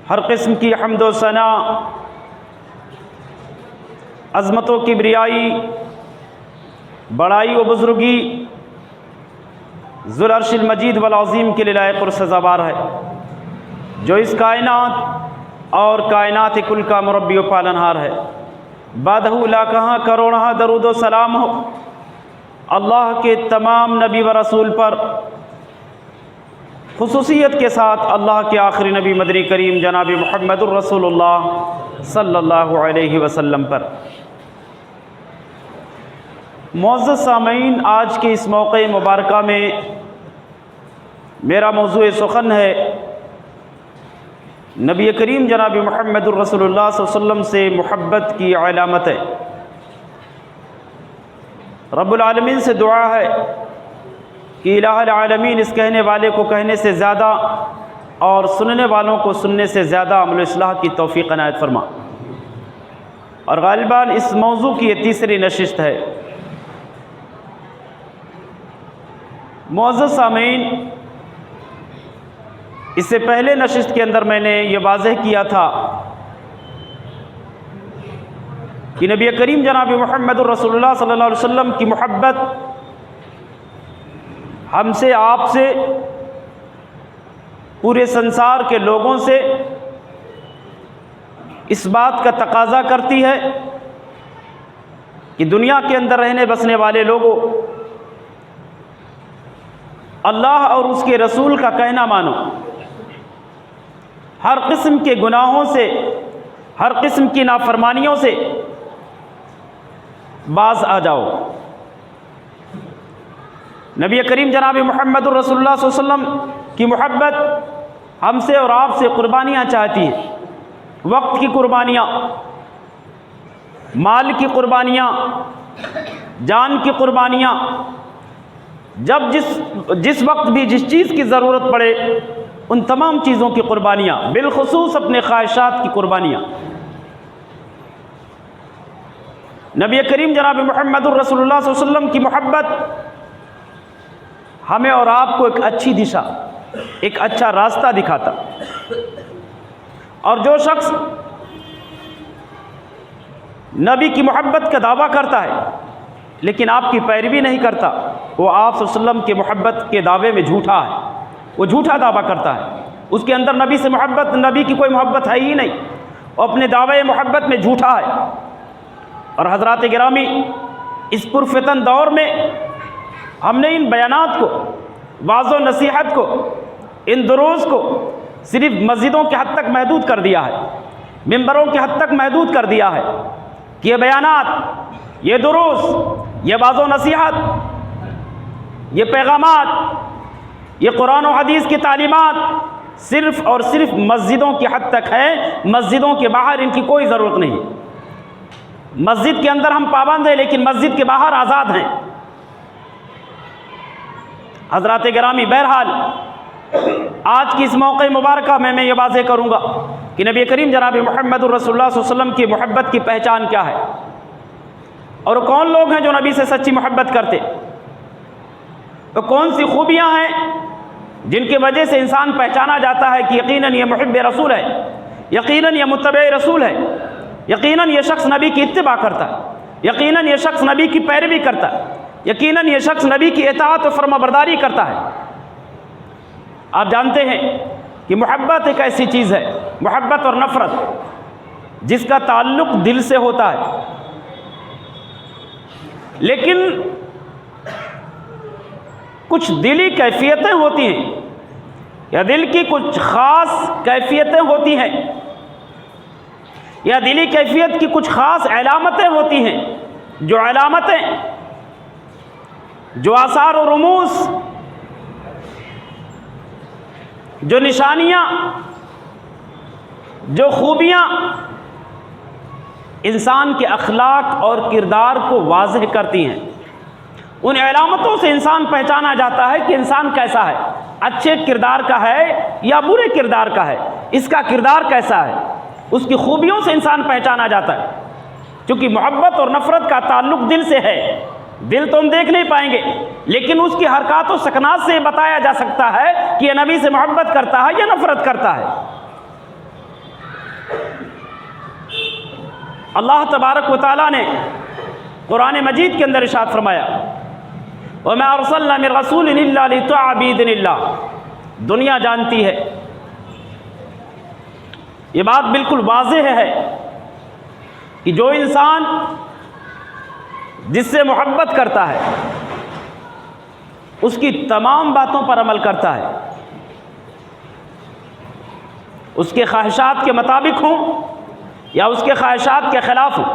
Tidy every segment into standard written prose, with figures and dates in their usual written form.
हर किस्म की हम्द व सना, अज़मतों की किबरियाई, बड़ाई व बुज़ुर्गी ज़ुल अर्शिल मजीद वल अज़ीम के लिए लायक़ और सज़ावार है, जो इस कायनात और कायनात कुल का मुरब्बी व पालनहार है। बादहू ला कहाँ करोड़हा दरूद व सलाम हो अल्लाह के तमाम नबी व रसूल पर, खुसूसियत के साथ अल्लाह के आखिरी नबी मदनी करीम जनाब मुहम्मदुर रसूलुल्लाह सल्लल्लाहु अलैहि वसल्लम पर। मुअज़्ज़ज़ सामीन, आज के इस मौक़े मुबारक में मेरा मौज़ूए सुख़न है नबी करीम जनाब मुहम्मदुर रसूलुल्लाह सल्लल्लाहु अलैहि वसल्लम से मोहब्बत की अलामत है। रब्बुल आलमीन से दुआ है कि इलाहुल आलमीन इस कहने वाले को कहने से ज़्यादा और सुनने वालों को सुनने से ज़्यादा अमल इस्लाह की तौफ़ीक़ अनायत फरमा। और ग़ालिबन इस मौजू की ये तीसरी नशिस्त है। मुअज़्ज़ज़ सामीन, इससे पहले नशिस्त के अंदर मैंने ये वाज़ेह किया था कि नबी करीम जनाब मुहम्मदुर रसूलुल्लाह सल्लल्लाहु अलैहि वसल्लम की मोहब्बत हमसे, आपसे, पूरे संसार के लोगों से इस बात का तकाज़ा करती है कि दुनिया के अंदर रहने बसने वाले लोगों, अल्लाह और उसके रसूल का कहना मानो, हर किस्म के गुनाहों से, हर किस्म की नाफरमानियों से बाज आ जाओ। नबी करीम जनाब मुहम्मदुर रसूलुल्लाह सल्लल्लाहु अलैहि वसल्लम की मोहब्बत हमसे और आपसे कुर्बानियाँ चाहती है, वक्त की कुर्बानियाँ, माल की कुर्बानियाँ, जान की कुर्बानियाँ, जब जिस वक्त भी जिस चीज़ की ज़रूरत पड़े उन तमाम चीज़ों की कुर्बानियाँ, बिलखुसूस अपने ख्वाहिशात की कुर्बानियाँ। नबी करीम जनाब मुहम्मदुर रसूलुल्लाह सल्लल्लाहु अलैहि वसल्लम की मोहब्बत हमें और आपको एक अच्छी दिशा, एक अच्छा रास्ता दिखाता। और जो शख्स नबी की मोहब्बत का दावा करता है लेकिन आपकी पैरवी नहीं करता, वो आप सल्लल्लाहु अलैहि वसल्लम की मोहब्बत के दावे में झूठा है, वो झूठा दावा करता है। उसके अंदर नबी से मोहब्बत, नबी की कोई मोहब्बत है ही नहीं, वो अपने दावे मोहब्बत में झूठा है। और हज़रात गिरामी, इस पुरफ़ितन दौर में हमने इन बयानात को, वाज़ो नसीहत को, इन दुरूस को सिर्फ़ मस्जिदों के हद तक महदूद कर दिया है, मिंबरों के हद तक महदूद कर दिया है कि ये बयानात, ये दुरूस, ये वाज़ो नसीहत, ये पैगामात, ये कुरान और हदीस की तालीमात सिर्फ़ और सिर्फ़ मस्जिदों की हद तक है, मस्जिदों के बाहर इनकी कोई ज़रूरत नहीं। मस्जिद के अंदर हम पाबंद हैं लेकिन मस्जिद के बाहर आज़ाद हैं। हज़रात गिरामी, बहरहाल आज की इस मौक़े मुबारक में मैं ये वाज़ेह करूँगा कि नबी करीम जनाब मुहम्मदुर रसूलुल्लाह सल्लल्लाहु अलैहि वसल्लम की मोहब्बत की पहचान क्या है और कौन लोग हैं जो नबी से सच्ची मोहब्बत करते, तो कौन सी खूबियाँ हैं जिनकी वजह से इंसान पहचाना जाता है कि यकीनन ये मुहिब्ब रसूल है, यकीनन ये मुत्तबे रसूल है, यकीनन ये शख्स नबी की इत्तिबा करता है, यकीनन ये शख्स नबी की पैरवी करता है, यकीनन ये शख्स नबी की इताअत और फरमाबरदारी करता है। आप जानते हैं कि मोहब्बत एक ऐसी चीज़ है, मोहब्बत और नफ़रत, जिसका ताल्लुक़ दिल से होता है, लेकिन कुछ दिली कैफियतें होती हैं या दिल की कुछ ख़ास कैफियतें होती हैं या दिली कैफियत की कुछ ख़ास अलामतें होती हैं, जो अलामतें, जो आसार और रुमूस, जो निशानियाँ, जो खूबियाँ इंसान के अखलाक और किरदार को वाज़ेह करती हैं, उन अलामतों से इंसान पहचाना जाता है कि इंसान कैसा है, अच्छे किरदार का है या बुरे किरदार का है, इसका किरदार कैसा है, उसकी खूबियों से इंसान पहचाना जाता है। क्योंकि मोहब्बत और नफ़रत का ताल्लुक़ दिल से है, दिल तो हम देख नहीं पाएंगे लेकिन उसकी हरकत और सकनात से बताया जा सकता है कि यह नबी से मोहब्बत करता है या नफ़रत करता है। अल्लाह तबारक व तआला ने कुरान मजीद के अंदर इरशाद फरमाया, वमा अरसलना मिन रसूलिन इल्ला लियुत्तबअ बिइज़्निल्लाह। दुनिया जानती है, ये बात बिल्कुल वाज़ेह है कि जो इंसान जिससे मोहब्बत करता है उसकी तमाम बातों पर अमल करता है, उसके ख्वाहिशात के मुताबिक हों या उसके ख्वाहिशात के ख़िलाफ़ हों।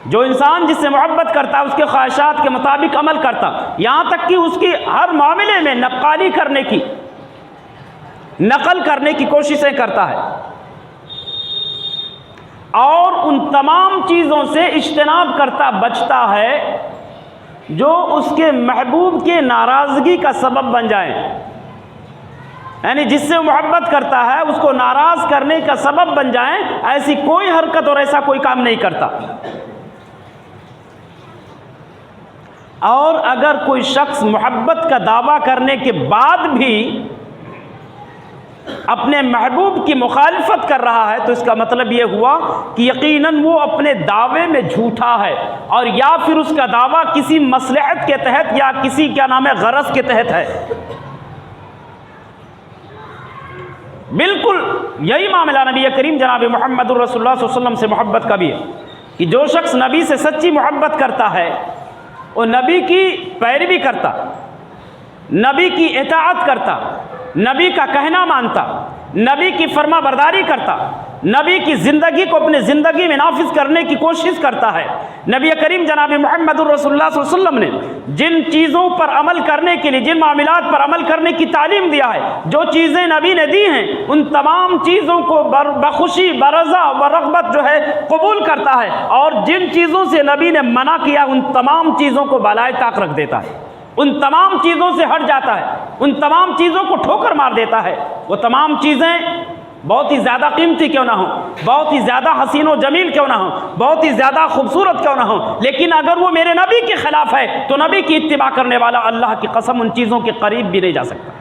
जो इंसान जिससे मोहब्बत करता है उसके ख्वाहिशात के मुताबिक अमल करता, यहाँ तक कि उसकी हर मामले में नक्काली करने की, नकल करने की कोशिशें करता है और उन तमाम चीज़ों से इज्तनाब करता, बचता है जो उसके महबूब के नाराज़गी का सबब बन जाए। यानी जिससे मोहब्बत करता है उसको नाराज़ करने का सबब बन जाए, ऐसी कोई हरकत और ऐसा कोई काम नहीं करता। और अगर कोई शख्स मोहब्बत का दावा करने के बाद भी अपने महबूब की मुखालिफत कर रहा है तो इसका मतलब ये हुआ कि यकीनन वो अपने दावे में झूठा है, और या फिर उसका दावा किसी मसलहत के तहत या किसी क्या नाम है गरज के तहत है। बिल्कुल यही मामला नबी करीम जनाब मोहम्मद रसूलुल्लाह सल्लल्लाहु अलैहि वसल्लम से मोहब्बत का भी है कि जो शख्स नबी से सच्ची मोहब्बत करता है वो नबी की पैरवी करता, नबी की इताअत करता, नबी का कहना मानता, नबी की फर्मा बरदारी करता, नबी की ज़िंदगी को अपने ज़िंदगी में नाफिज करने की कोशिश करता है। नबी करीम जनाब मोहम्मद रसूलुल्लाह सल्लल्लाहु अलैहि वसल्लम ने जिन चीज़ों पर अमल करने के लिए, जिन मामलात पर अमल करने की तालीम दिया है, जो चीज़ें नबी ने दी हैं, उन तमाम चीज़ों को बखुशी, बरज़ा, बरग़बत जो है कबूल करता है, और जिन चीज़ों से नबी ने मना किया उन तमाम चीज़ों को बालाए ताक रख देता है, उन तमाम चीज़ों से हट जाता है, उन तमाम चीज़ों को ठोकर मार देता है। वो तमाम चीज़ें बहुत ही ज़्यादा कीमती क्यों ना हो, बहुत ही ज़्यादा हसीन व जमील क्यों ना हो, बहुत ही ज़्यादा खूबसूरत क्यों ना हो, लेकिन अगर वो मेरे नबी के ख़िलाफ़ है तो नबी की इत्तिबा करने वाला अल्लाह की कसम उन चीज़ों के करीब भी नहीं जा सकता।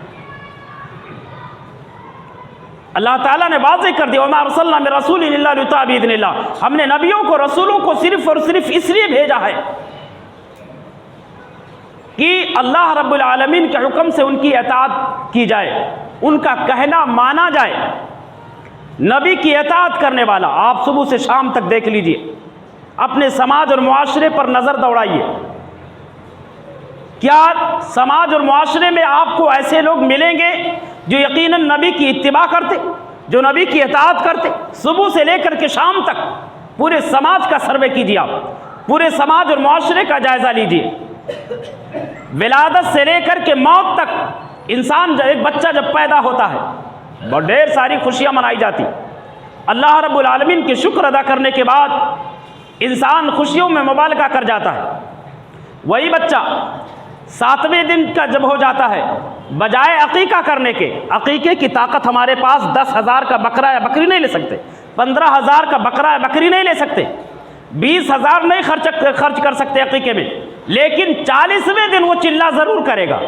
अल्लाह ताला ने वाज़ेह कर दिया, वमा अरसलना मिन रसूलिन इल्ला लियुत्तबअ बिइज़्निल्लाह। हमने नबियों को, रसूलों को सिर्फ़ और सिर्फ इसलिए भेजा है कि अल्लाह रब्बुल आलमीन के हुक्म से उनकी इताअत की जाए, उनका कहना माना जाए। नबी की इताअत करने वाला, आप सुबह से शाम तक देख लीजिए, अपने समाज और मुआशरे पर नज़र दौड़ाइए, क्या समाज और मुआशरे में आपको ऐसे लोग मिलेंगे जो यकीनन नबी की इत्तिबा करते, जो नबी की इताअत करते? सुबह से लेकर के शाम तक पूरे समाज का सर्वे कीजिए, आप पूरे समाज और मुआशरे का जायज़ा लीजिए। विलादत से लेकर के मौत तक इंसान, जब एक बच्चा जब पैदा होता है बहुत ढेर सारी खुशियाँ मनाई जाती, अल्लाह रब्बुल आलमीन के शुक्र अदा करने के बाद इंसान खुशियों में मुबालगा कर जाता है। वही बच्चा 7वें दिन का जब हो जाता है, बजाय अकीका करने के, अकीके की ताकत हमारे पास 10,000 का बकरा या बकरी नहीं ले सकते, 15,000 का बकरा या बकरी नहीं ले सकते, 20,000 नहीं खर्च कर सकते अकीके में, लेकिन 40वें दिन वो चिल्ला ज़रूर करेगा,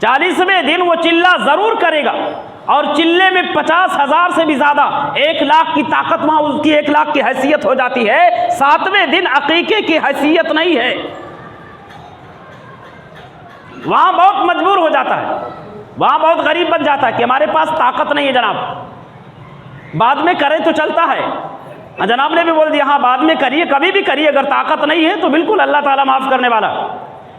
40वें दिन वो चिल्ला ज़रूर करेगा, और चिल्ले में 50,000 से भी ज़्यादा, 1 लाख की ताकत वहाँ उसकी 1 लाख की हैसियत हो जाती है। 7वें दिन अकीके की हैसियत नहीं है, वहाँ बहुत मजबूर हो जाता है, वहाँ बहुत गरीब बन जाता है कि हमारे पास ताकत नहीं है जनाब, बाद में करें तो चलता है। जनाब ने भी बोल दिया हाँ बाद में करिए, कभी भी करिए, अगर ताकत नहीं है तो बिल्कुल अल्लाह ताला माफ़ करने वाला।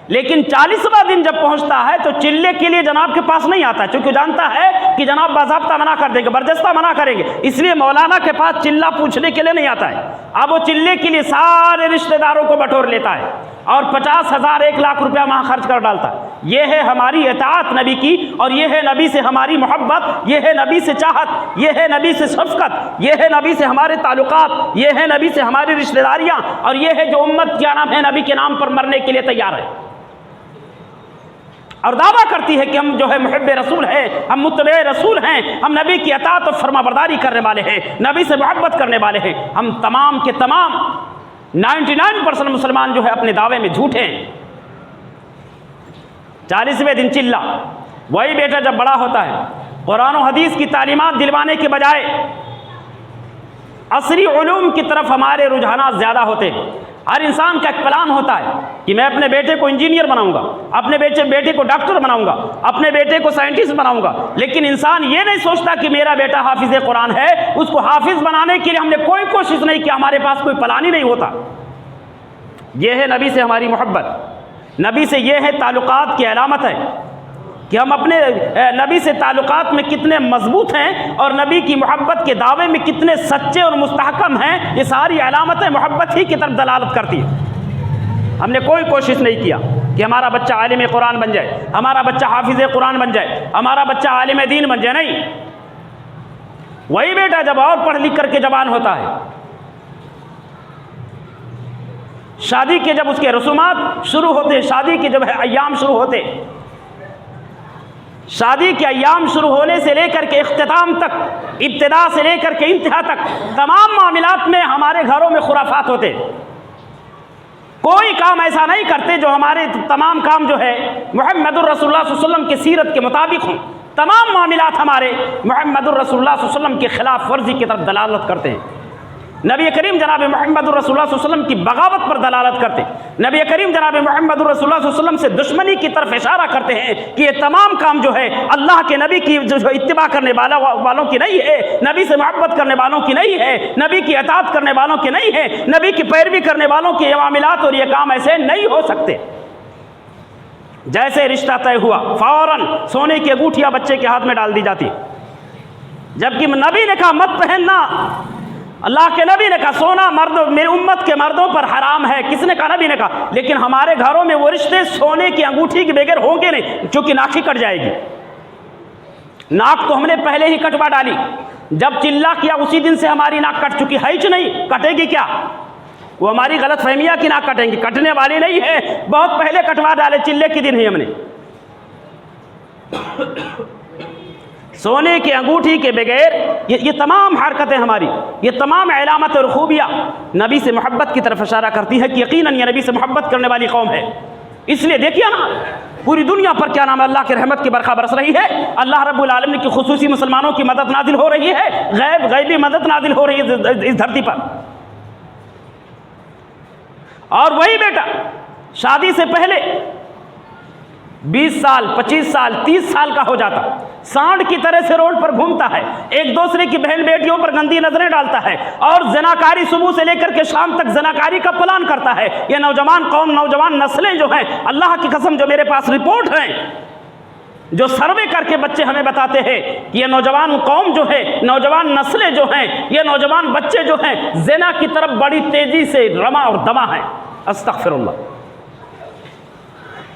लेकिन 40वां दिन जब पहुंचता है तो चिल्ले के लिए जनाब के पास नहीं आता है, क्योंकि जानता है कि जनाब बाज़ाब्ता मना कर देंगे, बरजस्ता मना करेंगे, इसलिए मौलाना के पास चिल्ला पूछने के लिए नहीं आता है। अब वो चिल्ले के लिए सारे रिश्तेदारों को बटोर लेता है और 50,000 1 लाख रुपया वहाँ खर्च कर डालता है। ये है हमारी इताअत नबी की, और ये है नबी से हमारी मोहब्बत, ये है नबी से चाहत, ये है नबी से शफ़क़त, ये है नबी से हमारे ताल्लुकात, ये है नबी से हमारी रिश्तेदारियाँ, और ये है जो उम्मत क्या नाम है नबी के नाम पर मरने के लिए तैयार है और दावा करती है कि हम जो है मुहिब्बे रसूल हैं, हम मुत्तबे रसूल हैं, हम नबी की अताअत और फरमाबरदारी करने वाले हैं, नबी से मोहब्बत करने वाले हैं। हम तमाम के तमाम 99% मुसलमान जो है अपने दावे में झूठे हैं। 40वें दिन चिल्ला, वही बेटा जब बड़ा होता है कुरान और हदीस की तालीमात दिलवाने के बजाय असरी उलूम की तरफ हमारे रुझानात ज़्यादा होते हैं। हर इंसान का एक प्लान होता है कि मैं अपने बेटे को इंजीनियर बनाऊंगा, अपने बेटे को डॉक्टर बनाऊंगा, अपने बेटे को साइंटिस्ट बनाऊंगा, लेकिन इंसान ये नहीं सोचता कि मेरा बेटा हाफिज़ कुरान है, उसको हाफिज़ बनाने के लिए हमने कोई कोशिश नहीं की, हमारे पास कोई प्लान ही नहीं होता। यह है नबी से हमारी मोहब्बत, नबी से यह है ताल्लुकात की अलामत है कि हम अपने नबी से ताल्लुकात में कितने मजबूत हैं और नबी की मोहब्बत के दावे में कितने सच्चे और मुस्तहकम हैं। ये सारी अलामतें मोहब्बत ही की तरफ दलालत करती है। हमने कोई कोशिश नहीं किया कि हमारा बच्चा आलिम कुरान बन जाए, हमारा बच्चा हाफिज़ कुरान बन जाए, हमारा बच्चा आलिम दीन बन जाए, नहीं। वही बेटा जब और पढ़ लिख करके जवान होता है, शादी के जब उसके रसूमात शुरू होते, शादी के जब अय्याम शुरू होते, शादी के अय्याम शुरू होने से लेकर के इख्तिताम तक, इब्तिदा से लेकर के इंतहा तक तमाम मामलात में हमारे घरों में खुराफात होते। कोई काम ऐसा नहीं करते जो हमारे तमाम काम जो है मुहम्मदुर रसूलुल्लाह सल्लल्लाहु अलैहि वसल्लम के सीरत के मुताबिक हों। तमाम मामलात हमारे मुहम्मदुर रसूलुल्लाह सल्लल्लाहु अलैहि वसल्लम के खिलाफ वर्जी की तरफ दलालत करते हैं। नबी करीम जनाब मुहम्मदुर रसूलुल्लाह सल्लल्लाहु अलैहि वसल्लम की बगावत पर दलालत करते, नबी करीम जनाब मुहम्मदुर रसूलुल्लाह सल्लल्लाहु अलैहि वसल्लम से दुश्मनी की तरफ इशारा करते हैं कि ये तमाम काम जो है अल्लाह के नबी की जो इत्तिबा करने वालों की नहीं है, नबी से मोहब्बत करने वालों की नहीं है, नबी की अताअत करने वालों की नहीं है, नबी की पैरवी करने वालों के ये मामलात और ये काम ऐसे नहीं हो सकते। जैसे रिश्ता तय हुआ फौरन सोने की अंगूठियां बच्चे के हाथ में डाल दी जाती, जबकि नबी ने कहा मत पहनना। अल्लाह के नबी ने कहा सोना मर्द मेरी उम्मत के मर्दों पर हराम है, किसने कहा? नबी ने कहा। लेकिन हमारे घरों में वो रिश्ते सोने की अंगूठी के बगैर होंगे नहीं, क्योंकि नाक ही कट जाएगी। नाक तो हमने पहले ही कटवा डाली, जब चिल्ला किया उसी दिन से हमारी नाक कट चुकी है, नहीं कटेगी क्या? वो हमारी गलत फहमिया की नाक कटेंगी, कटने वाली नहीं है, बहुत पहले कटवा डाले, चिल्ले के दिन ही हमने। सोने की अंगूठी के बगैर ये तमाम हरकतें हमारी, ये तमाम अलामत और खूबियाँ नबी से मोहब्बत की तरफ इशारा करती है कि यकीनन ये नबी से मोहब्बत करने वाली कौम है। इसलिए देखिए ना, पूरी दुनिया पर क्या नाम है अल्लाह की रहमत की बरखा बरस रही है, अल्लाह रब्बुल आलमीन की खुसूसी मुसलमानों की मदद नाजिल हो रही है, गैबी मदद नाजिल हो रही है इस धरती पर। और वही बेटा शादी से पहले 20 साल 25 साल 30 साल का हो जाता, सांड की तरह से रोड पर घूमता है, एक दूसरे की बहन बेटियों पर गंदी नजरें डालता है और जनाकारी सुबह से लेकर के शाम तक जनाकारी का प्लान करता है। ये नौजवान कौम, नौजवान नस्लें जो हैं, अल्लाह की कसम जो मेरे पास रिपोर्ट है, जो सर्वे करके बच्चे हमें बताते हैं कि ये नौजवान कौम जो है, नौजवान नस्लें जो हैं, ये नौजवान बच्चे जो हैं ज़िना की तरफ बड़ी तेजी से रमा और दमा है। अस्तगफिरुल्लाह।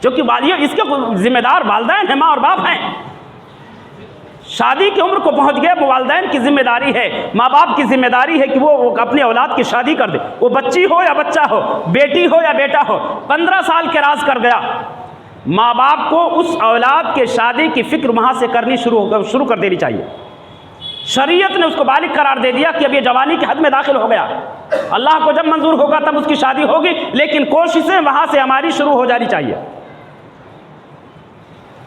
क्योंकि इसके जिम्मेदार वालिदैन हैं, माँ और बाप हैं। शादी की उम्र को पहुंच गए, वो वालिदैन की जिम्मेदारी है, माँ बाप की जिम्मेदारी है कि वो अपनी औलाद की शादी कर दे, वो बच्ची हो या बच्चा हो, बेटी हो या बेटा हो। 15 साल के राज कर गया, माँ बाप को उस औलाद के शादी की फिक्र वहाँ से करनी शुरू कर देनी चाहिए। शरीयत ने उसको बालिग करार दे दिया कि अब ये जवानी के हद में दाखिल हो गया, अल्लाह को जब मंजूर होगा तब उसकी शादी होगी, लेकिन कोशिशें वहाँ से हमारी शुरू हो जानी चाहिए।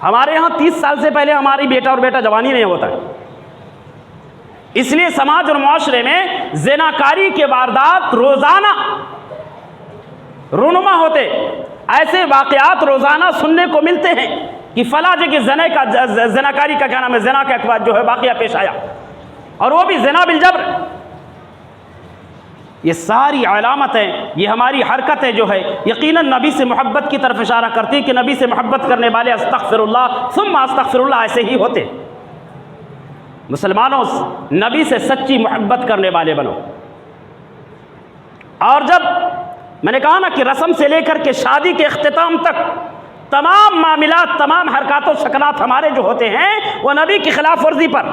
हमारे यहाँ 30 साल से पहले हमारी बेटा और बेटा जवानी नहीं होता है। इसलिए समाज और मुआशरे में ज़िनाकारी के वारदात रोज़ाना रुनुमा होते, ऐसे वाक़यात रोज़ाना सुनने को मिलते हैं कि फ़ला जगह ज़िनाकारी का क्या नाम है, ज़िना का जो है वाक़या पेश आया, और वो भी ज़िना बिल जबर। ये सारी अलामतें, ये हमारी हरकतें जो है यकीनन नबी से मोहब्बत की तरफ इशारा करती है कि नबी से मोहब्बत करने वाले अस्तगफिरुल्लाह सुम्मा अस्तगफिरुल्लाह ऐसे ही होते। मुसलमानों, नबी से सच्ची मोहब्बत करने वाले बनो। और जब मैंने कहा ना कि रस्म से लेकर के शादी के इख्तिताम तक तमाम मामलात, तमाम हरकत और शकनात हमारे जो होते हैं वो नबी की खिलाफ वर्जी पर।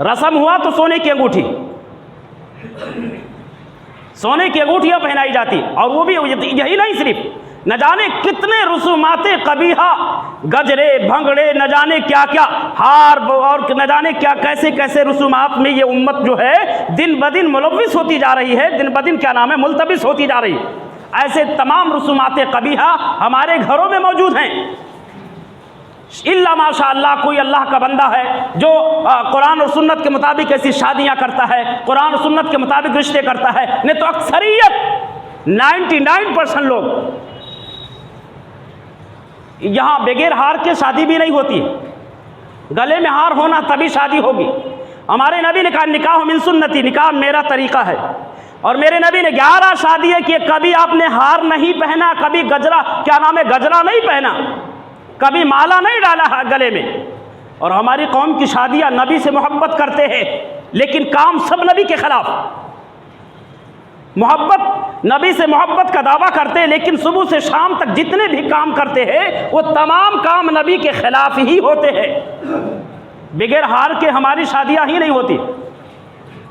रस्म हुआ तो सोने की अंगूठी, सोने की अंगूठियां पहनाई जाती, और वो भी यही नहीं, सिर्फ न जाने कितने रसूमाते कबीहा, गजरे भंगड़े, न जाने क्या क्या हार और न जाने क्या कैसे कैसे रसूमात में ये उम्मत जो है दिन ब दिन मुलव्विस होती जा रही है, दिन ब दिन क्या नाम है मुल्तबिस होती जा रही है। ऐसे तमाम रसूमाते कबीहा हमारे घरों में मौजूद हैं। इल्ला माशाअल्लाह कोई अल्लाह का बंदा है जो कुरान और सुन्नत के मुताबिक ऐसी शादियां करता है, कुरान और सुन्नत के मुताबिक रिश्ते करता है, नहीं तो अक्सरियत 99% लोग यहाँ बगैर हार के शादी भी नहीं होती है, गले में हार होना तभी शादी होगी। हमारे नबी ने कहा निकाह मिन सुन्नती, निकाह मेरा तरीका है। और मेरे नबी ने 11 शादी की, कभी आपने हार नहीं पहना, कभी गजरा, क्या नाम है, गजरा नहीं पहना, कभी माला नहीं डाला गले में। और हमारी कौम की शादियां नबी से मोहब्बत करते हैं लेकिन काम सब नबी के खिलाफ। मोहब्बत, नबी से मोहब्बत का दावा करते हैं लेकिन सुबह से शाम तक जितने भी काम करते हैं वो तमाम काम नबी के खिलाफ ही होते हैं। बगैर हार के हमारी शादियां ही नहीं होती।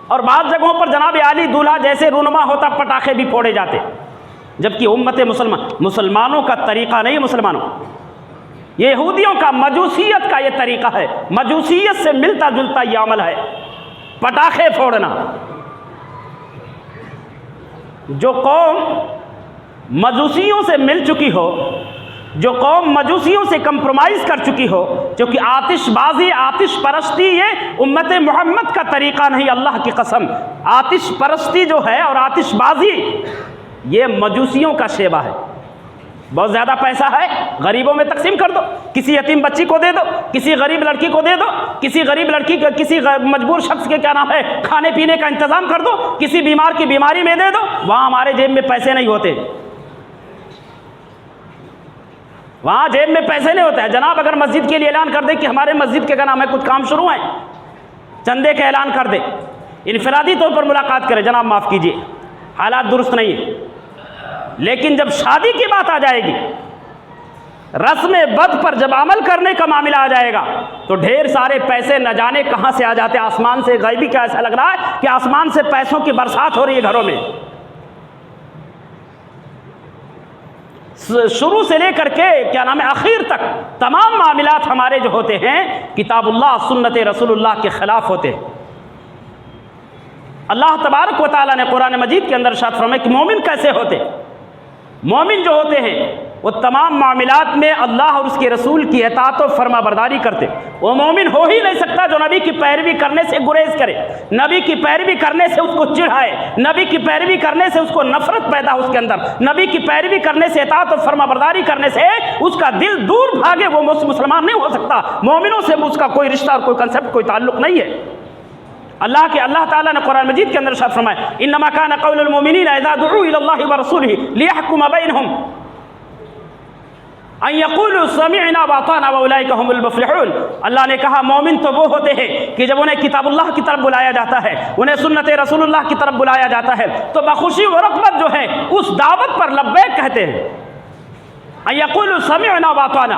और बाद जगहों पर जनाब आली दूल्हा जैसे रुनमा होता, पटाखे भी फोड़े जाते, जबकि उम्मत मुसलमानों का तरीका नहीं। मुसलमानों, ये यहूदियों का, मजूसियत का ये तरीका है, मजूसियत से मिलता जुलता ये अमल है, पटाखे फोड़ना। जो कौम मजूसियों से मिल चुकी हो, जो कौम मजूसियों से कंप्रोमाइज़ कर चुकी हो, क्योंकि आतिशबाजी, आतिश परस्ती ये उम्मत मोहम्मद का तरीका नहीं। अल्लाह की कसम, आतिश परस्ती जो है और आतिशबाजी ये मजूसियों का शेवा है। बहुत ज़्यादा पैसा है, गरीबों में तकसीम कर दो, किसी यतीम बच्ची को दे दो, किसी गरीब लड़की को दे दो, किसी गरीब लड़की को, किसी मजबूर शख्स के क्या नाम है खाने पीने का इंतज़ाम कर दो, किसी बीमार की बीमारी में दे दो। वहाँ हमारे जेब में पैसे नहीं होते, वहाँ जेब में पैसे नहीं होते हैं। जनाब अगर मस्जिद के लिए ऐलान कर दे कि हमारे मस्जिद के क्या नाम है कुछ काम शुरू है, चंदे का ऐलान कर दे, इनफरादी तौर पर मुलाकात करें, जनाब माफ़ कीजिए हालात दुरुस्त नहीं है। लेकिन जब शादी की बात आ जाएगी, रस्म बद पर जब अमल करने का मामला आ जाएगा तो ढेर सारे पैसे न जाने कहाँ से आ जाते हैं, आसमान से। गैबी का ऐसा लग रहा है कि आसमान से पैसों की बरसात हो रही है घरों में। शुरू से लेकर के क्या नाम है आखिर तक तमाम मामलात हमारे जो होते हैं किताबुल्लाह सुन्नत रसूलुल्लाह के खिलाफ होते हैं। अल्लाह तबारक व तआला ने कुरान मजीद के अंदर इरशाद फरमाया कि मोमिन कैसे होते, मोमिन जो होते हैं वो तमाम मामलात में अल्लाह और उसके रसूल की इताअत और फरमाबरदारी करते। वो मोमिन हो ही नहीं सकता जो नबी की पैरवी करने से गुरेज करे, नबी की पैरवी करने से उसको चिढ़ाए, नबी की पैरवी करने से उसको नफरत पैदा हो उसके अंदर, नबी की पैरवी करने से इताअत और फरमाबरदारी करने से उसका दिल दूर भागे। वो मुसलमान नहीं हो सकता, मोमिनों से उसका कोई रिश्ता और कोई कंसेप्ट, कोई ताल्लुक नहीं है। अल्लाह ताला ने कुरान मजीद के अंदर इरशाद फरमाया इन्नमा काना कौलुल मुमिनीना इज़ा दुऊ इलल्लाहि व रसूलिही लियहकुम बैनहुम अन यक़ूलू समिअना व अताअना व उलाइका हुमुल मुफ़्लिहून। अल्लाह ने कहा मोमिन तो वो होते हैं कि जब उन्हें किताबुल्लाह की तरफ बुलाया जाता है, उन्हें सुन्नत रसूलुल्लाह की तरफ बुलाया जाता है तो बखुशी व रग़बत जो है उस दावत पर लब्बैक कहते हैं। अन यक़ूलू समिअना व अताअना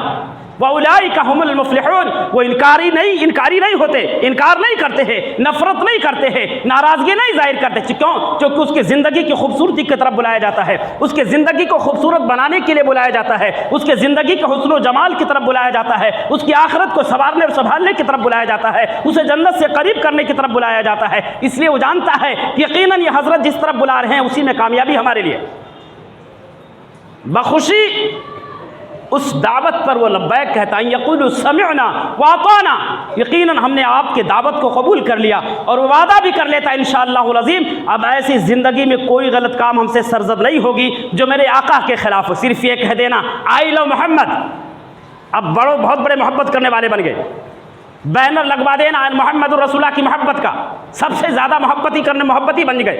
व उलाइका हुमुल मुफ़्लिहून, वो इनकारी नहीं होते, इनकार नहीं करते हैं, नफरत नहीं करते हैं, नाराज़गी नहीं जाहिर करते। क्यों? क्योंकि उसकी ज़िंदगी की खूबसूरती की तरफ बुलाया जाता है, उसके ज़िंदगी को खूबसूरत बनाने के लिए बुलाया जाता है, उसके ज़िंदगी के हुस्न व जमाल की तरफ बुलाया जाता है, उसकी आखिरत को संवारने और संभालने की तरफ बुलाया जाता है, उसे जन्नत से करीब करने की तरफ बुलाया जाता है। इसलिए वो जानता है यकीनन ये हज़रत जिस तरफ बुला रहे हैं उसी में कामयाबी हमारे लिए। बखुशी उस दावत पर वो लब्बैक कहता है, यक़ूलु समिअना व अताअना, यकीनन हमने आपके दावत को कबूल कर लिया। और वो वादा भी कर लेता है इंशाअल्लाहुल अज़ीम अब ऐसी ज़िंदगी में कोई गलत काम हमसे सरज़द नहीं होगी जो मेरे आका के ख़िलाफ़ हो। सिर्फ ये कह देना आई लव मोहम्मद, अब बहुत बड़े मोहब्बत करने वाले बन गए। बैनर लगवा देना मोहम्मद रसूलुल्लाह की मोहब्बत का, सबसे ज़्यादा मोहब्बती बन गए।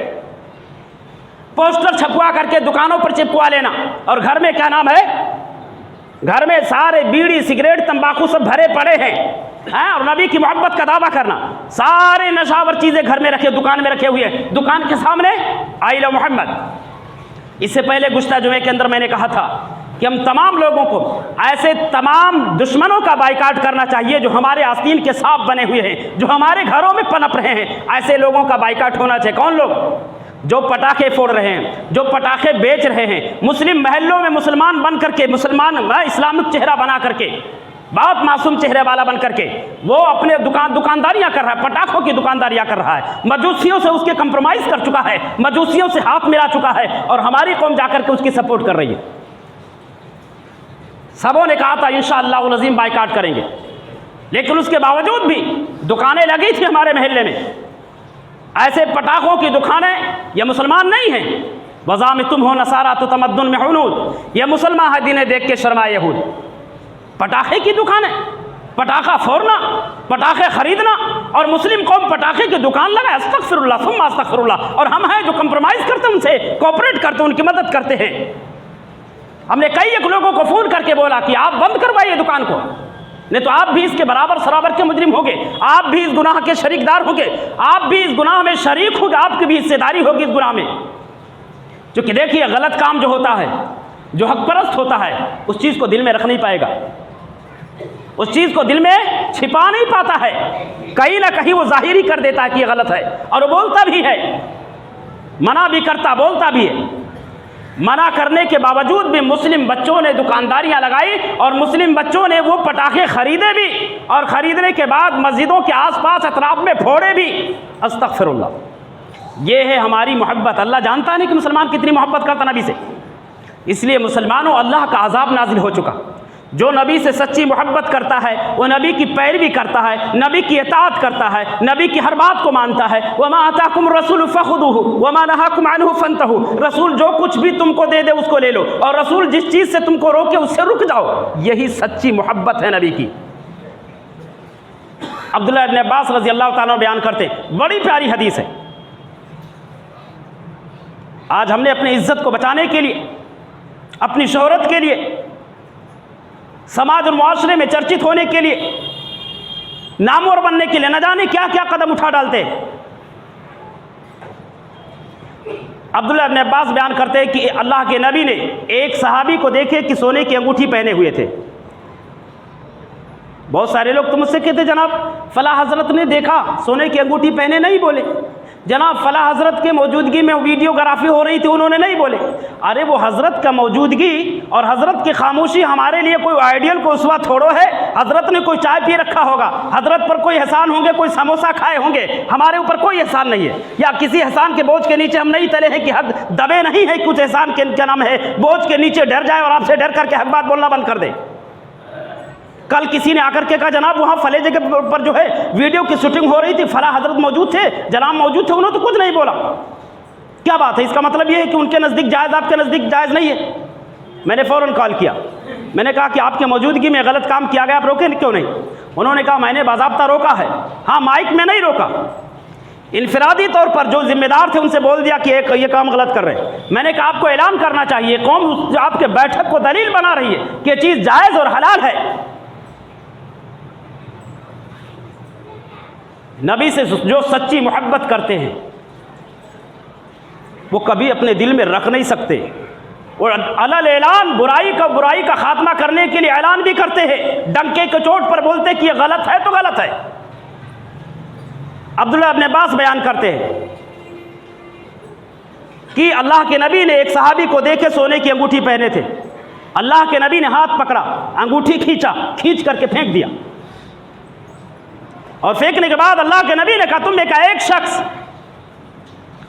पोस्टर छपवा करके दुकानों पर चिपकवा लेना और घर में क्या नाम है, घर में सारे बीड़ी सिगरेट तंबाकू सब भरे पड़े हैं और नबी की मोहब्बत का दावा करना, सारे नशावर चीज़ें घर में रखे, दुकान में रखे हुए हैं, दुकान के सामने आई लव मोहम्मद। इससे पहले गुज़िश्ता जुमे के अंदर मैंने कहा था कि हम तमाम लोगों को ऐसे तमाम दुश्मनों का बाइकाट करना चाहिए जो हमारे आस्तीन के सांप बने हुए हैं, जो हमारे घरों में पनप रहे हैं, ऐसे लोगों का बाइकाट होना चाहिए। कौन लोग? जो पटाखे फोड़ रहे हैं, जो पटाखे बेच रहे हैं, मुस्लिम महल्लों में मुसलमान बन करके, मुसलमान इस्लामिक चेहरा बना करके, बहुत मासूम चेहरे वाला बन करके वो अपने दुकानदारियां कर रहा है, पटाखों की दुकानदारियां कर रहा है, मजूसियों से उसके कंप्रोमाइज़ कर चुका है, मजूसियों से हाथ मिला चुका है और हमारी कौम जाकर के उसकी सपोर्ट कर रही है। सबों ने कहा था इंशाअल्लाह अज़ीम बाइकाट करेंगे, लेकिन उसके बावजूद भी दुकानें लगी थी हमारे महल्ले में, ऐसे पटाखों की दुकानें। ये मुसलमान नहीं हैं। वज़ा में तुम हो नसारा तो तमद्दुन में हुनूद, ये मुसलमान है जिन्हें देख के शर्माए यहूद। पटाखे की दुकानें, पटाखा फोड़ना, पटाखे खरीदना, और मुस्लिम कौम पटाखे की दुकान लगाए। अस्तगफिरुल्लाह सुम्मा अस्तगफिरुल्लाह। और हम हैं जो कंप्रोमाइज़ करते हैं, उनसे कोऑपरेट करते हैं, उनकी मदद करते हैं। हमने कई एक लोगों को फ़ोन करके बोला कि आप बंद करवाइए दुकान को, नहीं तो आप भी इसके बराबर सराबर के मुजरिम होंगे, आप भी इस गुनाह के शरीकदार होंगे, आप भी इस गुनाह में शरीक होंगे, आपकी भी हिस्सेदारी होगी इस गुनाह में। क्योंकि देखिए, गलत काम जो होता है, जो हक परस्त होता है, उस चीज़ को दिल में रख नहीं पाएगा, उस चीज़ को दिल में छिपा नहीं पाता है, कहीं ना कहीं वो जाहिर ही कर देता है कि ये गलत है, और वो बोलता भी है, मना भी करता, बोलता भी है। मना करने के बावजूद भी मुस्लिम बच्चों ने दुकानदारियां लगाई, और मुस्लिम बच्चों ने वो पटाखे खरीदे भी, और ख़रीदने के बाद मस्जिदों के आसपास अतराफ में फोड़े भी। अस्तगफिरुल्लाह। ये है हमारी मोहब्बत। अल्लाह जानता नहीं कि मुसलमान कितनी मोहब्बत करता नबी से। इसलिए मुसलमानों, अल्लाह का अज़ाब नाजिल हो चुका। जो नबी से सच्ची मोहब्बत करता है वो नबी की पैरवी करता है, नबी की इताअत करता है, नबी की हर बात को मानता है। वमा आताकुम रसूल फखुदूहु वमा नहाकुम अन्हु फंतहु। रसूल जो कुछ भी तुमको दे दे उसको ले लो, और रसूल जिस चीज़ से तुमको रोके उससे रुक जाओ। यही सच्ची मोहब्बत है नबी की। अब्दुल्लाह इब्न अब्बास रज़ी अल्लाह ताला बयान करते हैं, बड़ी प्यारी हदीस है। आज हमने अपनी इज्जत को बचाने के लिए, अपनी शोहरत के लिए, समाज और मुआशरे में चर्चित होने के लिए, नामवर बनने के लिए न जाने क्या क्या कदम उठा डालते हैं। अब्दुल्लाह इब्न अब्बास बयान करते हैं कि अल्लाह के नबी ने एक सहाबी को देखे कि सोने की अंगूठी पहने हुए थे। बहुत सारे लोग तो मुझसे कहते, जनाब फला हजरत ने देखा सोने की अंगूठी पहने, नहीं बोले। जनाब फला हजरत के मौजूदगी में वीडियोग्राफी हो रही थी, उन्होंने नहीं बोले। अरे वो हजरत का मौजूदगी और हजरत की खामोशी हमारे लिए कोई आइडियल को उसवा थोड़ो है। हजरत ने कोई चाय पी रखा होगा, हजरत पर कोई एहसान होंगे, कोई समोसा खाए होंगे, हमारे ऊपर कोई एहसान नहीं है। या किसी एहसान के बोझ के नीचे हम नहीं तले हैं कि हद दबे नहीं है, कुछ एहसान के क्या नाम है, बोझ के नीचे डर जाए और आपसे डर करके हक बात बोलना बंद कर दे। कल किसी ने आकर के कहा, जनाब वहाँ फले जगह पर जो है वीडियो की शूटिंग हो रही थी, फला हजरत मौजूद थे, जनाब मौजूद थे, उन्होंने तो कुछ नहीं बोला। क्या बात है? इसका मतलब ये है कि उनके नज़दीक जायज़, आपके नज़दीक जायज़ नहीं है। मैंने फ़ौरन कॉल किया, मैंने कहा कि आपके मौजूदगी में गलत काम किया गया, आप रोके क्यों नहीं? उन्होंने कहा मैंने बाज़ाब्ता रोका है। हाँ, माइक में नहीं रोका, इनफरादी तौर पर जो जिम्मेदार थे उनसे बोल दिया कि ये काम गलत कर रहे हैं। मैंने कहा आपको ऐलान करना चाहिए, कौम आपके बैठक को दलील बना रही है कि ये चीज़ जायज़ और हलाल है। नबी से जो सच्ची मोहब्बत करते हैं वो कभी अपने दिल में रख नहीं सकते, और अलल ऐलान बुराई का खात्मा करने के लिए ऐलान भी करते हैं, डंके के चोट पर बोलते हैं कि ये गलत है तो गलत है। अब्दुल्लाह इब्न अब्बास बयान करते हैं कि अल्लाह के नबी ने एक सहाबी को देखे सोने की अंगूठी पहने थे। अल्लाह के नबी ने हाथ पकड़ा, अंगूठी खींच करके फेंक दिया, और फेंकने के बाद अल्लाह के नबी ने कहा, तुम में का एक शख्स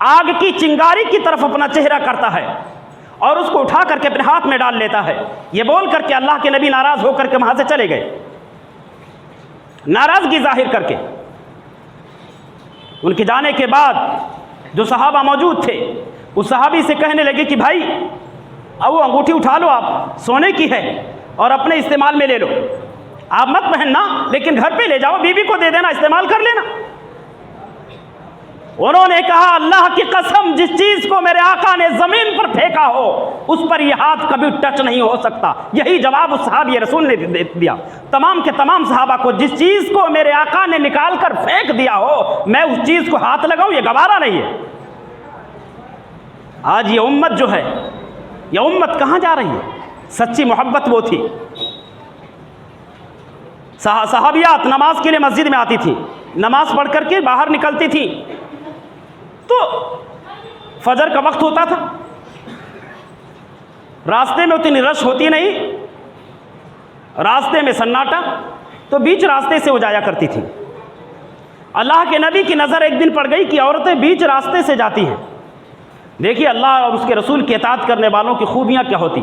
आग की चिंगारी की तरफ अपना चेहरा करता है और उसको उठा करके अपने हाथ में डाल लेता है। ये बोल करके अल्लाह के नबी नाराज होकर के वहां से चले गए, नाराजगी जाहिर करके। उनके जाने के बाद जो सहाबा मौजूद थे उस सहाबी से कहने लगे कि भाई अब वो अंगूठी उठा लो, आप सोने की है और अपने इस्तेमाल में ले लो, आप मत पहनना, लेकिन घर पे ले जाओ, बीबी को दे देना, इस्तेमाल कर लेना। उन्होंने कहा अल्लाह की कसम, जिस चीज को मेरे आका ने जमीन पर फेंका हो उस पर यह हाथ कभी टच नहीं हो सकता। यही जवाब उस सहाबी रसूल ने दिया तमाम के तमाम सहाबा को। जिस चीज को मेरे आका ने निकाल कर फेंक दिया हो, मैं उस चीज को हाथ लगाऊं, ये गवारा नहीं है। आज ये उम्मत जो है, ये उम्मत कहां जा रही है? सच्ची मोहब्बत वो थी। सहाबियात नमाज के लिए मस्जिद में आती थी, नमाज पढ़ करके बाहर निकलती थी, तो फजर का वक्त होता था, रास्ते में उतनी रश होती नहीं, रास्ते में सन्नाटा, तो बीच रास्ते से वो जाया करती थी। अल्लाह के नबी की नज़र एक दिन पड़ गई कि औरतें बीच रास्ते से जाती हैं। देखिए अल्लाह और उसके रसूल की इताअत करने वालों की खूबियाँ क्या होती।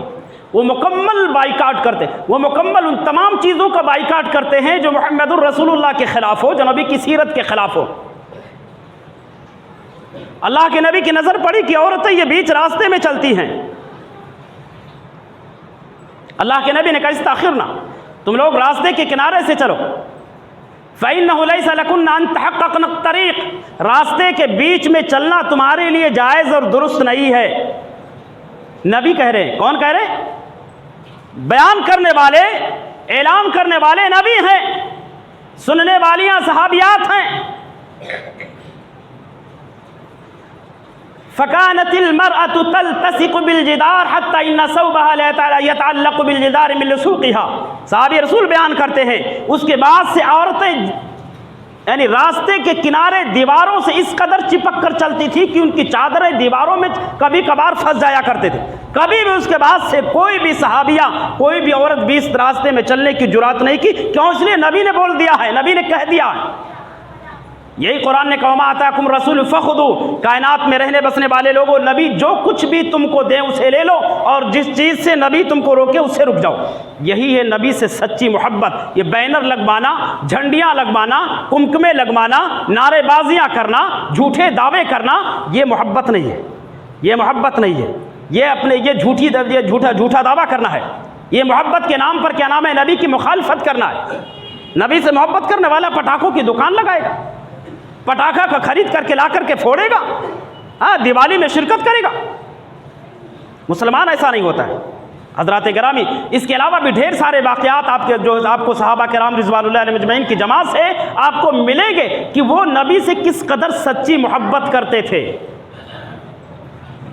वो मुकम्मल बाइकाट करते, वो मुकम्मल उन तमाम चीज़ों का बाइकाट करते हैं जो मुहम्मदुर रसूलुल्लाह के ख़िलाफ़ हो, जो नबी की सीरत के ख़िलाफ़ हो। अल्लाह के नबी की नज़र पड़ी कि औरतें ये बीच रास्ते में चलती हैं। अल्लाह के नबी ने कहा इस्ताखिरना, तुम लोग रास्ते के किनारे से चलो। फ़इन्नहु लैसा लकुन्ना अन तहक़्क़क़्ना तरीक़, रास्ते के बीच में चलना तुम्हारे लिए जायज़ और दुरुस्त नहीं है। नबी कह रहे हैं, कौन कह रहे? बयान करने वाले, ऐलान करने वाले नबी हैं, सुनने वालियां सहाबियात हैं। फ़कानतिल मरअतु तल्तसिक़ु बिलजिदार हत्ता इन्ना सौबहा यतअल्लक़ु बिलजिदार मिन लुसूक़िहा। साहबी रसूल बयान करते हैं, उसके बाद से औरतें यानी रास्ते के किनारे दीवारों से इस कदर चिपक कर चलती थी कि उनकी चादरें दीवारों में कभी कभार फंस जाया करते थे। कभी भी उसके बाद से कोई भी सहाबिया, कोई भी औरत भी इस रास्ते में चलने की जुरात नहीं की। क्यों? इसलिए नबी ने बोल दिया है, नबी ने कह दिया है। यही कुरान ने कहा, मा आताकुम रसूल फखुदू, कायनात में रहने बसने वाले लोगों, नबी जो कुछ भी तुमको दे उसे ले लो, और जिस चीज़ से नबी तुमको रोके उससे रुक जाओ। यही है नबी से सच्ची मोहब्बत। ये बैनर लगवाना, झंडियाँ लगवाना, कुमकुमे लगवाना, नारेबाजियाँ करना, झूठे दावे करना, ये मोहब्बत नहीं है, ये मोहब्बत नहीं है। ये अपने ये झूठा दावा करना है। ये मोहब्बत के नाम पर क्या नाम है? नबी की मुखालफत करना है। नबी से मोहब्बत करने वाला पटाखों की दुकान लगाएगा, पटाखा का खरीद करके ला करके फोड़ेगा, हाँ, दिवाली में शिरकत करेगा। मुसलमान ऐसा नहीं होता है हज़रात गिरामी। इसके अलावा भी ढेर सारे वाक़यात आपके जो आपको सहाबा किराम रिज़वानुल्लाह अलैहिम अजमईन की जमात से आपको मिलेंगे कि वो नबी से किस कदर सच्ची मोहब्बत करते थे।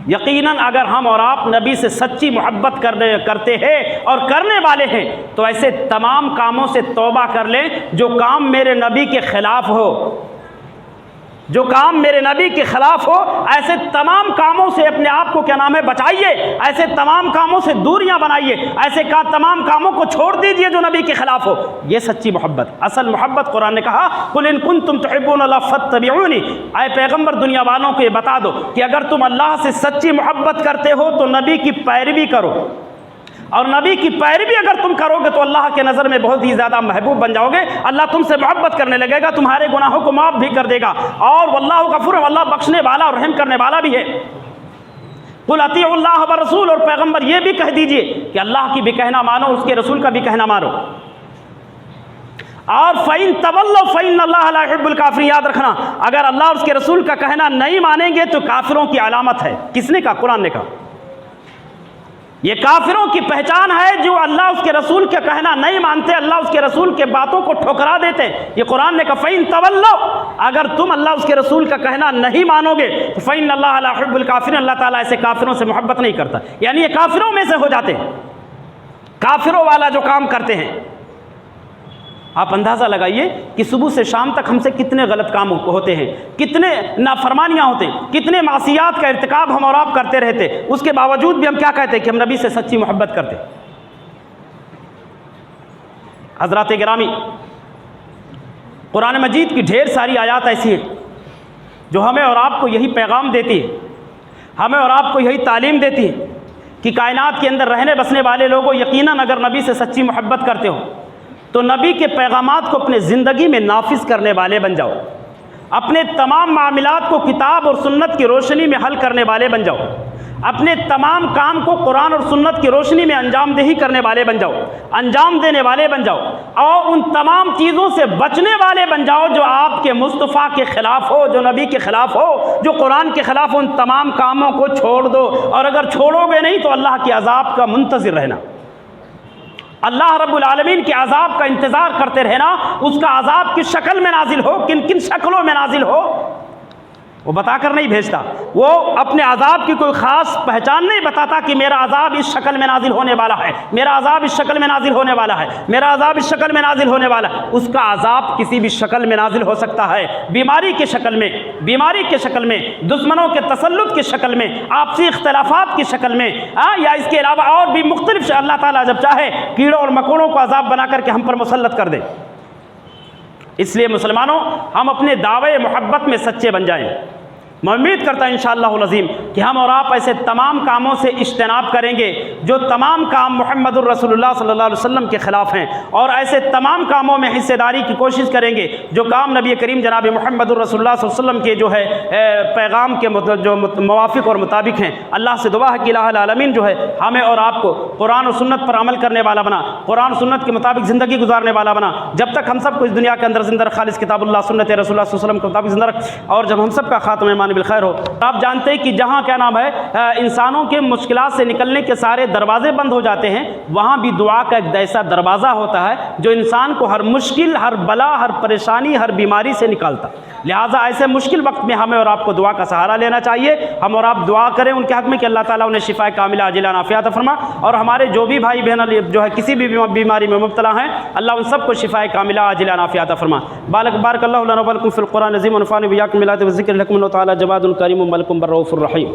यकीनन अगर हम और आप नबी से सच्ची मोहब्बत करते हैं और करने वाले हैं तो ऐसे तमाम कामों से तौबा कर लें जो काम मेरे नबी के ख़िलाफ़ हो, जो काम मेरे नबी के ख़िलाफ़ हो। ऐसे तमाम कामों से अपने आप को क्या नाम है बचाइए, ऐसे तमाम कामों से दूरियां बनाइए, ऐसे तमाम कामों को छोड़ दीजिए जो नबी के ख़िलाफ़ हो। ये सच्ची मोहब्बत, असल मोहब्बत। कुरान ने कहा कुल इन कुंतुम तुहिब्बूनल्लाह फत्तबिऊनी, ऐ पैगम्बर दुनिया वालों को ये बता दो कि अगर तुम अल्लाह से सच्ची मोहब्बत करते हो तो नबी की पैरवी करो, और नबी की पैरवी अगर तुम करोगे तो अल्लाह के नज़र में बहुत ही ज़्यादा महबूब बन जाओगे। अल्लाह तुमसे मोहब्बत करने लगेगा, तुम्हारे गुनाहों को माफ़ भी कर देगा, और वल्लाहु गफूर, अल्लाह बख्शने वाला और रहम करने वाला भी है। कुल अतीउल्लाह व रसूल, और पैगम्बर ये भी कह दीजिए कि अल्लाह की भी कहना मानो, उसके रसूल का भी कहना मानो। और फ़इन तवल्लौ फ़इन्नल्लाह ला युहिब्बुल काफ़िरीन, याद रखना, अगर अल्लाह और उसके रसूल का कहना नहीं मानेंगे तो काफिरों की अलामत है। किसने कहा? कुरान ने कहा। ये काफिरों की पहचान है जो अल्लाह उसके रसूल के कहना नहीं मानते, अल्लाह उसके रसूल के बातों को ठुकरा देते हैं। ये कुरान ने कहा फ़इन तवल्लौ, अगर तुम अल्लाह उसके रसूल का कहना नहीं मानोगे तो फ़इन्नल्लाह ला युहिब्बुल काफ़िरीन, अल्लाह ताला ऐसे काफिरों से मोहब्बत नहीं करता। यानी ये काफिरों में से हो जाते हैं, काफिरों वाला जो काम करते हैं। आप अंदाज़ा लगाइए कि सुबह से शाम तक हमसे कितने गलत काम होते हैं, कितने नाफरमानियाँ होते हैं, कितने मासियात का इर्तिकाब हम और आप करते रहते, उसके बावजूद भी हम क्या कहते हैं कि हम नबी से सच्ची मोहब्बत करते। हज़रात गिरामी, कुरान मजीद की ढेर सारी आयात ऐसी हैं जो हमें और आपको यही पैगाम देती है, हमें और आपको यही तालीम देती है कि कायनात के अंदर रहने बसने वाले लोगों, यकीनन अगर नबी से सच्ची मोहब्बत करते हो तो नबी के पैगामात को अपने ज़िंदगी में नाफिज करने वाले बन जाओ, अपने तमाम मामलात को किताब और सुन्नत की रोशनी में हल करने वाले बन जाओ, अपने तमाम काम को कुरान और सुन्नत की रोशनी में अंजामदेही करने वाले बन जाओ, अंजाम देने वाले बन जाओ, और उन तमाम चीज़ों से बचने वाले बन जाओ जो आपके मुस्तफ़ा के ख़िलाफ़ हो, जो नबी के ख़िलाफ़ हो, जो कुरान के ख़िलाफ़। उन तमाम कामों को छोड़ दो, और अगर छोड़ोगे नहीं तो अल्लाह के अज़ाब का मुंतज़िर रहना, अल्लाह रब्बुल आलमीन के अज़ाब का इंतज़ार करते रहना। उसका अज़ाब किस शक्ल में नाजिल हो, किन किन शक्लों में नाजिल हो, वो बताकर नहीं भेजता। वो अपने अज़ाब की कोई ख़ास पहचान नहीं बताता कि मेरा अज़ाब इस शक्ल में नाजिल होने वाला है, मेरा अज़ाब इस शक्ल में नाजिल होने वाला है, मेरा अज़ाब इस शक्ल में नाजिल होने वाला है। उसका अज़ाब किसी भी शक्ल में नाजिल हो सकता है, बीमारी की शक्ल में, बीमारी की शक्ल में, दुश्मनों के तसल्लुत की शक्ल में, आपसी इख्तलाफात की शक्ल में, या इसके अलावा और भी मुख्तलिफ। अल्लाह ताला जब चाहे कीड़ों और मकोड़ों को अज़ाब बना करके हम पर मुसल्लत कर दे। इसलिए मुसलमानों, हम अपने दावे मोहब्बत में सच्चे बन जाएं, मैं उम्मीद करता हूँ इंशाअल्लाहुल अज़ीम कि हम और आप ऐसे तमाम कामों से इज्तनाब करेंगे जो तमाम काम मुहम्मदुर रसूलुल्लाह सल्लल्लाहु अलैहि वसल्लम के ख़िलाफ़ हैं, और ऐसे तमाम कामों में हिस्सेदारी की कोशिश करेंगे जो काम नबी करीम जनाब मुहम्मदुर रसूलुल्लाह सल्लल्लाहु अलैहि वसल्लम के जो है पैगाम के जो मुवाफ़िक़ और मुताबिक हैं। अल्लाह से दुआ है कि इलाहुल आलमीन जो है हमें और आपको कुरान और सुन्नत पर अमल करने वाला बना, कुरान और सुन्नत के मुताबिक ज़िंदगी गुजारने वाला बना। जब तक हम सबको इस दुनिया के अंदर ज़िंदा खालिस किताबुल्लाह सुन्नत रसूलुल्लाह सल्लल्लाहु अलैहि वसल्लम के मुताबिक ज़िंदा रख, और जब हम सब का खात्मा ईमान बिल खैर हो। आप जानते हैं कि जहाँ क्या नाम है इंसानों के मुश्किलात से निकलने के सारे दरवाजे बंद हो जाते हैं, वहाँ भी दुआ का एक ऐसा दरवाज़ा होता है जो इंसान को हर मुश्किल, हर बला, हर परेशानी, हर बीमारी से निकालता। लिहाजा ऐसे मुश्किल वक्त में हमें और आपको दुआ का सहारा लेना चाहिए। हम और आप दुआ करें उनके हक़ में कि अल्लाह ताला उन्हें शिफा कामिला आजिला नाफ़िया अता फरमा, और हमारे जो भी भाई बहन जो है किसी भी बीमारी में मुब्तला हैं, अल्लाह उन सबको शिफा कामिला आजिला नाफ़िया अता फरमा। बारकल्लाहु लना व लकुम फ़िल क़ुरान अज़ीम व नफ़अनी बियाकुम बिल आयति व ज़िक्रिल हकीम व तआला जवादुल करीम मलिकुम बर्रऊफ़ुर रहीम।